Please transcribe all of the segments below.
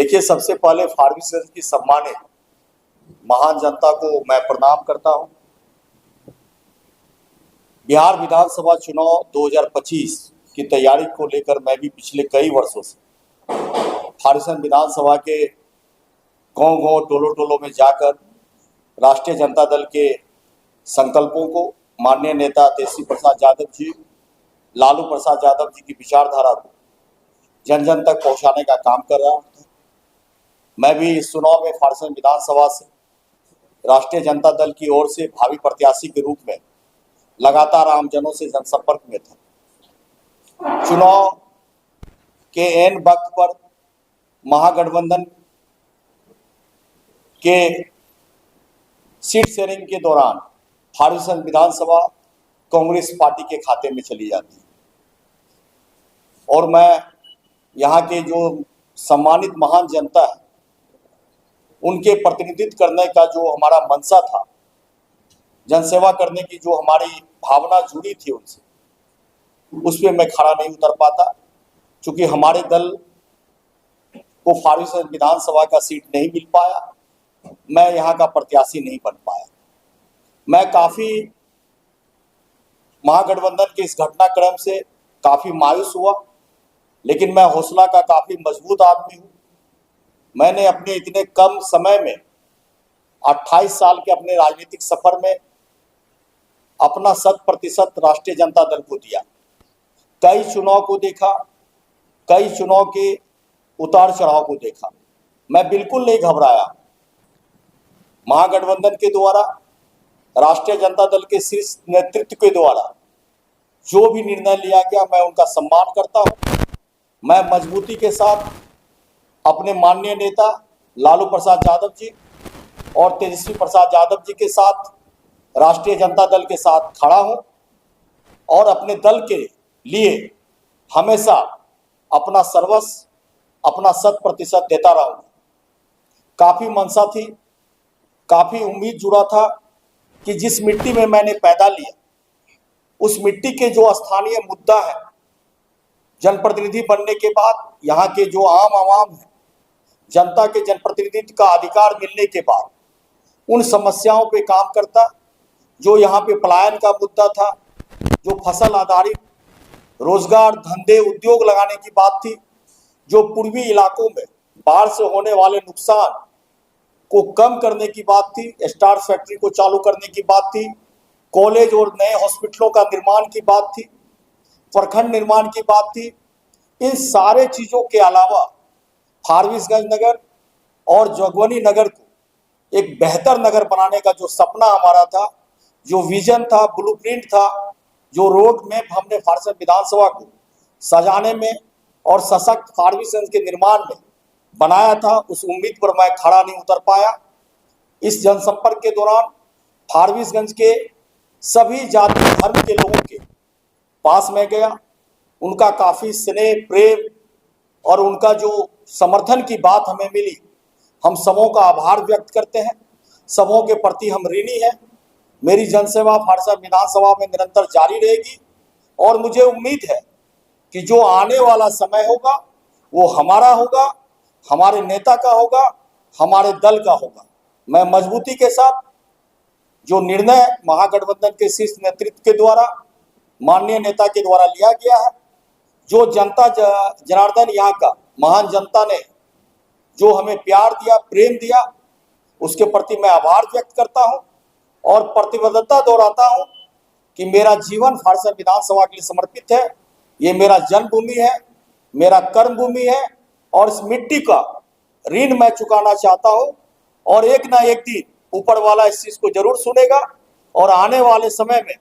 देखिए, सबसे पहले फारबिसगंज की सम्मानित महान जनता को मैं प्रणाम करता हूं। बिहार विधानसभा चुनाव 2025 की तैयारी को लेकर मैं भी पिछले कई वर्षों से फारबिसगंज विधानसभा के गांव-गांव, टोलों-टोलों में जाकर राष्ट्रीय जनता दल के संकल्पों को, माननीय नेता तेजस्वी प्रसाद यादव जी, लालू प्रसाद यादव जी की विचारधारा को जन जन तक पहुंचाने का काम कर रहा हूं। मैं भी इस चुनाव में फारबिसगंज विधानसभा से राष्ट्रीय जनता दल की ओर से भावी प्रत्याशी के रूप में लगातार आमजनों से जनसंपर्क में था। चुनाव के ऐन वक्त पर महागठबंधन के सीट शेयरिंग के दौरान फारबिसगंज विधानसभा कांग्रेस पार्टी के खाते में चली जाती है और मैं यहाँ के जो सम्मानित महान जनता है उनके प्रतिनिधित्व करने का जो हमारा मंशा था, जनसेवा करने की जो हमारी भावना जुड़ी थी उनसे, उस पर मैं खड़ा नहीं उतर पाता। क्योंकि हमारे दल को फारबिसगंज विधानसभा का सीट नहीं मिल पाया, मैं यहाँ का प्रत्याशी नहीं बन पाया। मैं काफ़ी महागठबंधन के इस घटनाक्रम से काफ़ी मायूस हुआ, लेकिन मैं हौसला का काफ़ी मजबूत आदमी हूँ। मैंने अपने इतने कम समय में 28 साल के अपने राजनीतिक सफर में अपना 100% राष्ट्रीय जनता दल को दिया। कई चुनाव को देखा, कई चुनाव के उतार चढ़ाव को देखा। मैं बिल्कुल नहीं घबराया। महागठबंधन के द्वारा, राष्ट्रीय जनता दल के शीर्ष नेतृत्व के द्वारा जो भी निर्णय लिया गया, मैं उनका सम्मान करता हूं। मैं मजबूती के साथ अपने माननीय नेता लालू प्रसाद यादव जी और तेजस्वी प्रसाद यादव जी के साथ, राष्ट्रीय जनता दल के साथ खड़ा हूं और अपने दल के लिए हमेशा अपना सर्वस्व, अपना 100% देता रहूंगा। काफ़ी मंशा थी, काफ़ी उम्मीद जुड़ा था कि जिस मिट्टी में मैंने पैदा लिया, उस मिट्टी के जो स्थानीय मुद्दा है, जनप्रतिनिधि बनने के बाद यहाँ के जो आम आवाम है, जनता के जनप्रतिनिधित्व का अधिकार मिलने के बाद उन समस्याओं पे काम करता। जो यहाँ पे पलायन का मुद्दा था, जो फसल आधारित रोजगार, धंधे, उद्योग लगाने की बात थी, जो पूर्वी इलाकों में बाढ़ से होने वाले नुकसान को कम करने की बात थी, स्टार फैक्ट्री को चालू करने की बात थी, कॉलेज और नए हॉस्पिटलों का निर्माण की बात थी, प्रखंड निर्माण की बात थी। इन सारे चीज़ों के अलावा फारबिसगंज नगर और जोगबनी नगर को एक बेहतर नगर बनाने का जो सपना हमारा था, जो विजन था, ब्लूप्रिंट था, जो रोड मैप हमने फारबिसगंज विधानसभा को सजाने में और सशक्त फारबिसगंज के निर्माण में बनाया था, उस उम्मीद पर मैं खड़ा नहीं उतर पाया। इस जनसंपर्क के दौरान फारबिसगंज के सभी जाति धर्म के लोगों के पास में गया। उनका काफ़ी स्नेह, प्रेम और उनका जो समर्थन की बात हमें मिली, हम सबों का आभार व्यक्त करते हैं। सबों के प्रति हम ऋणी हैं। मेरी जनसेवा फारबिसगंज विधानसभा में निरंतर जारी रहेगी और मुझे उम्मीद है कि जो आने वाला समय होगा वो हमारा होगा, हमारे नेता का होगा, हमारे दल का होगा। मैं मजबूती के साथ जो निर्णय महागठबंधन के शीर्ष नेतृत्व के द्वारा, माननीय नेता के द्वारा लिया गया है, जो जनता जनार्दन यहाँ का महान जनता ने जो हमें प्यार दिया, प्रेम दिया, उसके प्रति मैं आभार व्यक्त करता हूँ और प्रतिबद्धता दोहराता हूँ कि मेरा जीवन फारबिसगंज विधानसभा के लिए समर्पित है। ये मेरा जन्मभूमि है, मेरा कर्मभूमि है और इस मिट्टी का ऋण मैं चुकाना चाहता हूँ और एक ना एक दिन ऊपर वाला इस चीज़ को जरूर सुनेगा और आने वाले समय में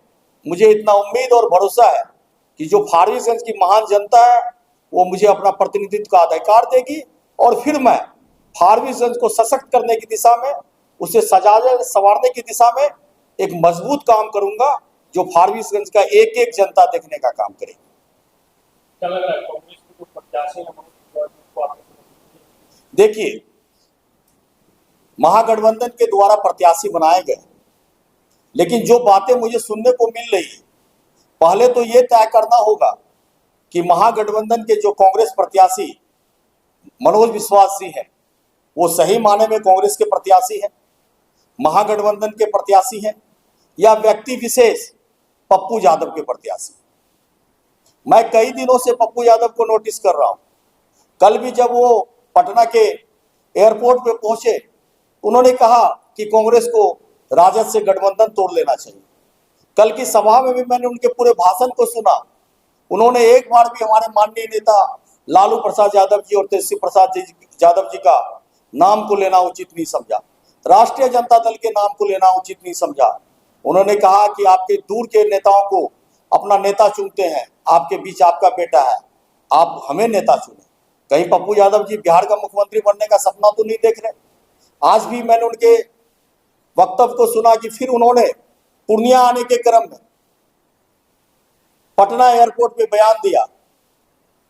मुझे इतना उम्मीद और भरोसा है कि जो फारबिसगंज की महान जनता है वो मुझे अपना प्रतिनिधित्व का अधिकार देगी और फिर मैं फारबिसगंज को सशक्त करने की दिशा में, उसे सजाने संवारने की दिशा में एक मजबूत काम करूंगा, जो फारबिसगंज का एक एक जनता देखने का काम करेगी। क्या लग रहा है कांग्रेस को प्रत्याशी देखिए, महागठबंधन के द्वारा प्रत्याशी बनाए गए, लेकिन जो बातें मुझे सुनने को मिल रही है, पहले तो ये तय करना होगा कि महागठबंधन के जो कांग्रेस प्रत्याशी मनोज विश्वास जी हैं, वो सही माने में कांग्रेस के प्रत्याशी हैं, महागठबंधन के प्रत्याशी हैं, या व्यक्ति विशेष पप्पू यादव के प्रत्याशी? मैं कई दिनों से पप्पू यादव को नोटिस कर रहा हूं। कल भी जब वो पटना के एयरपोर्ट पे पहुंचे, उन्होंने कहा कि कांग्रेस को राजद से गठबंधन तोड़ लेना चाहिए। कल की सभा में भी मैंने उनके पूरे भाषण को सुना। उन्होंने एक बार भी हमारे माननीय नेता लालू प्रसाद यादव जी और तेजस्वी प्रसाद यादव जी का नाम को लेना उचित नहीं समझा, राष्ट्रीय जनता दल के नाम को लेना उचित नहीं समझा। उन्होंने कहा कि आपके दूर के नेताओं को अपना नेता चुनते हैं, आपके बीच आपका बेटा है, आप हमें नेता चुने। कहीं पप्पू यादव जी बिहार का मुख्यमंत्री बनने का सपना तो नहीं देख रहे? आज भी मैंने उनके वक्तव्य को सुना कि फिर उन्होंने पूर्णिया आने के क्रम में पटना एयरपोर्ट पे बयान दिया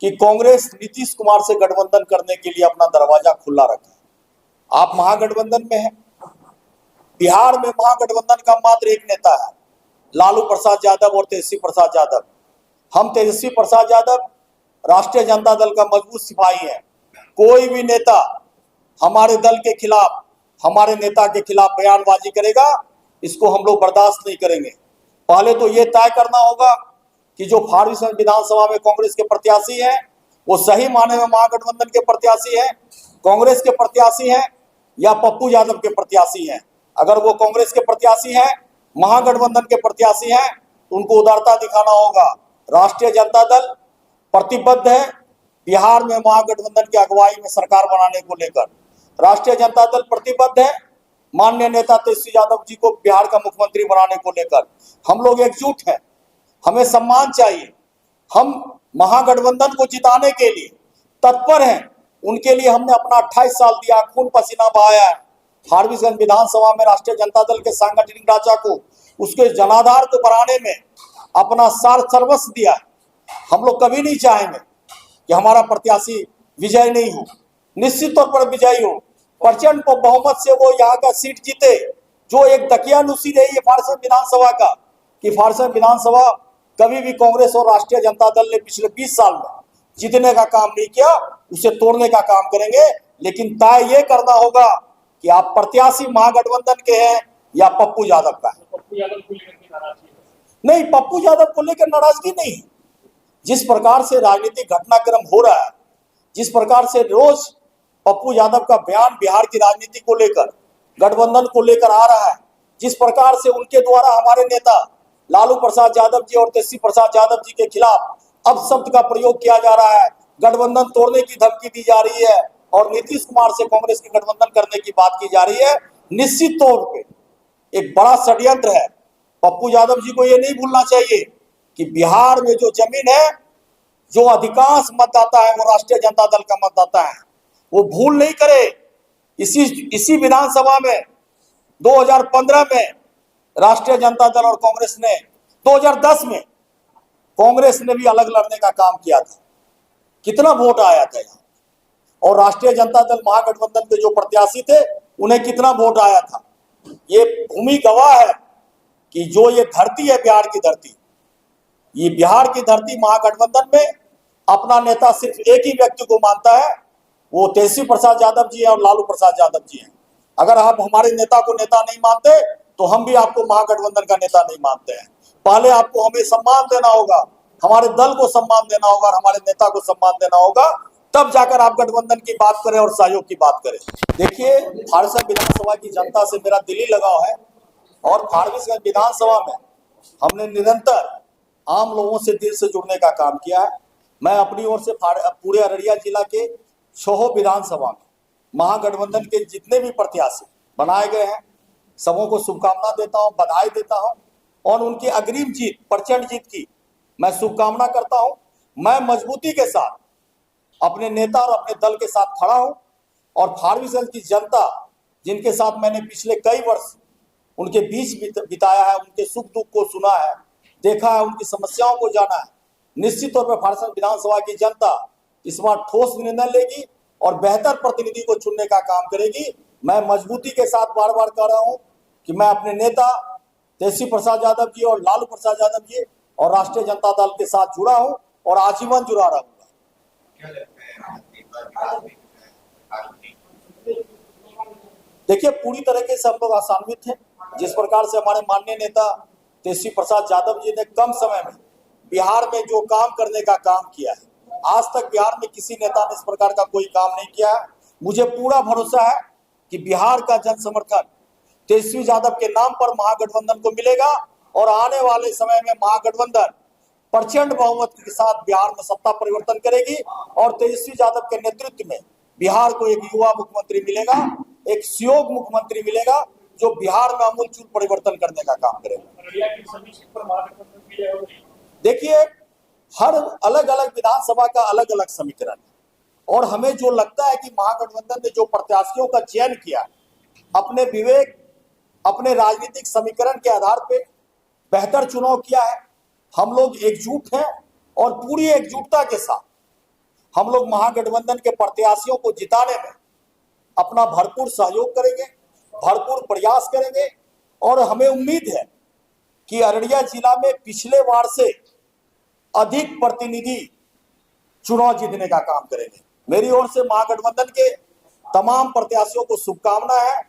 कि कांग्रेस नीतीश कुमार से गठबंधन करने के लिए अपना दरवाजा खुला रखा। आप महागठबंधन में हैं। बिहार में महागठबंधन का मात्र एक नेता है, लालू प्रसाद यादव और तेजस्वी प्रसाद यादव। हम तेजस्वी प्रसाद यादव राष्ट्रीय जनता दल का मजबूत सिपाही है। कोई भी नेता हमारे दल के खिलाफ, हमारे नेता के खिलाफ बयानबाजी करेगा, इसको हम लोग बर्दाश्त नहीं करेंगे। पहले तो ये तय करना होगा कि जो फारबिसगंज विधानसभा में कांग्रेस के प्रत्याशी हैं, वो सही माने में महागठबंधन के प्रत्याशी हैं, कांग्रेस के प्रत्याशी हैं, या पप्पू यादव के प्रत्याशी हैं। अगर वो कांग्रेस के प्रत्याशी हैं, महागठबंधन के प्रत्याशी हैं, तो उनको उदारता दिखाना होगा। राष्ट्रीय जनता दल प्रतिबद्ध है बिहार में महागठबंधन की अगुवाई में सरकार बनाने को लेकर। राष्ट्रीय जनता दल प्रतिबद्ध है माननीय नेता तेजस्वी यादव जी को बिहार का मुख्यमंत्री बनाने को लेकर। हम लोग एकजुट हैं, हमें सम्मान चाहिए। हम महागठबंधन को जिताने के लिए तत्पर हैं। उनके लिए हमने अपना 28 साल दिया, खून पसीना बहाया है। फारबिसगंज विधानसभा में राष्ट्रीय जनता दल के सांगठनिक ढांचा को, उसके जनाधार को बढ़ाने में अपना सार सर्वस्व दिया है। हम लोग कभी नहीं चाहेंगे कि हमारा प्रत्याशी विजय नहीं हो, निश्चित तौर पर विजयी हो, प्रचंड बहुमत से वो यहाँ का सीट जीते। जो एक दकियानुसी रही है फारबिसगंज विधानसभा का, कि फारबिसगंज विधानसभा कभी भी कांग्रेस और राष्ट्रीय जनता दल ने पिछले 20 साल में जीतने का काम नहीं किया, उसे तोड़ने का काम करेंगे। लेकिन तय ये करना होगा कि आप प्रत्याशी महागठबंधन के हैं या पप्पू यादव का है। पप्पू यादव को लेकर के नाराजगी है? नहीं, पप्पू यादव को लेकर नाराजगी नहीं। जिस प्रकार से राजनीतिक घटनाक्रम हो रहा है, जिस प्रकार से रोज पप्पू यादव का बयान बिहार की राजनीति को लेकर, गठबंधन को लेकर आ रहा है, जिस प्रकार से उनके द्वारा हमारे नेता लालू प्रसाद यादव जी और तेजस्वी प्रसाद यादव जी के खिलाफ अपशब्द का प्रयोग किया जा रहा है, गठबंधन तोड़ने की धमकी दी जा रही है और नीतीश कुमार से कांग्रेस की गठबंधन करने की बात की जा रही है, निश्चित तौर पे एक बड़ा षड्यंत्र है। पप्पू यादव जी को ये नहीं भूलना चाहिए कि बिहार में जो जमीन है, जो अधिकांश मतदाता है वो राष्ट्रीय जनता दल का मतदाता है। वो भूल नहीं करे। इसी विधानसभा में 2015 में राष्ट्रीय जनता दल और कांग्रेस ने, 2010 में कांग्रेस ने भी अलग लड़ने का काम किया था। कितना वोट आया था यहाँ, और राष्ट्रीय जनता दल महागठबंधन के जो प्रत्याशी थे उन्हें कितना वोट आया था। ये भूमि गवाह है कि जो ये धरती है, बिहार की धरती, ये बिहार की धरती महागठबंधन में अपना नेता सिर्फ एक ही व्यक्ति को मानता है, वो तेजस्वी प्रसाद यादव जी हैं और लालू प्रसाद यादव जी हैं। अगर आप हमारे नेता को नेता नहीं मानते तो हम भी आपको महागठबंधन का नेता नहीं मानते हैं। पहले आपको हमें सम्मान देना होगा, हमारे दल को सम्मान देना होगा और हमारे नेता को सम्मान देना होगा, तब जाकर आप गठबंधन की बात करें और सहयोग की बात करें। देखिए, फारबिसगंज विधानसभा की जनता से मेरा दिली लगाव है और फारबिसगंज विधानसभा में हमने निरंतर आम लोगों से दिल से जुड़ने का काम किया है। मैं अपनी ओर से पूरे अररिया जिला के 6 विधानसभा में महागठबंधन के जितने भी प्रत्याशी बनाए गए हैं, सबों को शुभकामना देता हूं, बधाई देता हूं और उनकी अग्रिम जीत, प्रचंड जीत की मैं शुभकामना करता हूं। मैं मजबूती के साथ अपने नेता और अपने दल के साथ खड़ा हूं और फारबिसगंज की जनता, जिनके साथ मैंने पिछले कई वर्ष उनके बीच बिताया है, उनके सुख दुख को सुना है, देखा है, उनकी समस्याओं को जाना है, निश्चित तौर पर फारबिसगंज विधानसभा की जनता इस बार ठोस निर्णय लेगी और बेहतर प्रतिनिधि को चुनने का काम करेगी। मैं मजबूती के साथ बार बार कह रहा हूं कि मैं अपने नेता तेजस्वी प्रसाद यादव जी और लालू प्रसाद यादव जी और राष्ट्रीय जनता दल के साथ जुड़ा हूं और आजीवन जुड़ा रहूंगा। क्या लगता है देखिए, पूरी तरीके से हम लोग आशान्वित हैं। जिस प्रकार से हमारे माननीय नेता तेजस्वी प्रसाद यादव जी ने कम समय में बिहार में जो काम करने का काम किया है, आज तक बिहार में किसी नेता ने इस प्रकार का कोई काम नहीं किया है। मुझे पूरा भरोसा है कि बिहार का जन समर्थन तेजस्वी यादव के नाम पर महागठबंधन को मिलेगा और आने वाले समय में महागठबंधन प्रचंड बहुमत के साथ बिहार में सत्ता परिवर्तन करेगी और तेजस्वी यादव के नेतृत्व में बिहार को एक युवा मुख्यमंत्री मिलेगा, एक सुयोग्य मुख्यमंत्री मिलेगा जो बिहार में आमूलचूल परिवर्तन करने का काम करेगा। अररिया की सभी सीट पर महागठबंधन की है और देखिए, हर अलग अलग विधानसभा का अलग अलग समीकरण है और हमें जो लगता है कि महागठबंधन ने जो प्रत्याशियों का चयन किया, अपने विवेक, अपने राजनीतिक समीकरण के आधार पर बेहतर चुनाव किया है। हम लोग एकजुट हैं और पूरी एकजुटता के साथ हम लोग महागठबंधन के प्रत्याशियों को जिताने में अपना भरपूर सहयोग करेंगे, भरपूर प्रयास करेंगे और हमें उम्मीद है कि अररिया जिला में पिछले बार से अधिक प्रतिनिधि चुनाव जीतने का काम करेंगे। मेरी ओर से महागठबंधन के तमाम प्रत्याशियों को शुभकामना है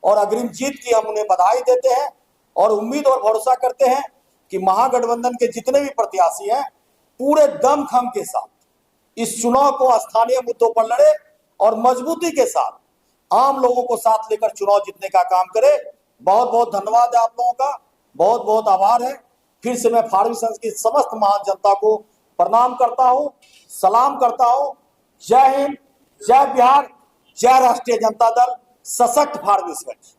और अग्रिम जीत की हम उन्हें बधाई देते हैं और उम्मीद और भरोसा करते हैं कि महागठबंधन के जितने भी प्रत्याशी हैं पूरे दमखम के साथ इस चुनाव को स्थानीय मुद्दों पर लड़े और मजबूती के साथ आम लोगों को साथ लेकर चुनाव जीतने का काम करे। बहुत बहुत धन्यवाद है आप लोगों का, बहुत बहुत आभार है। फिर से मैं फारबिसगंज की समस्त महान जनता को प्रणाम करता हूं, सलाम करता हूं। जय हिंद, जय बिहार, जय राष्ट्रीय जनता दल, सशक्त फारबिसगंज।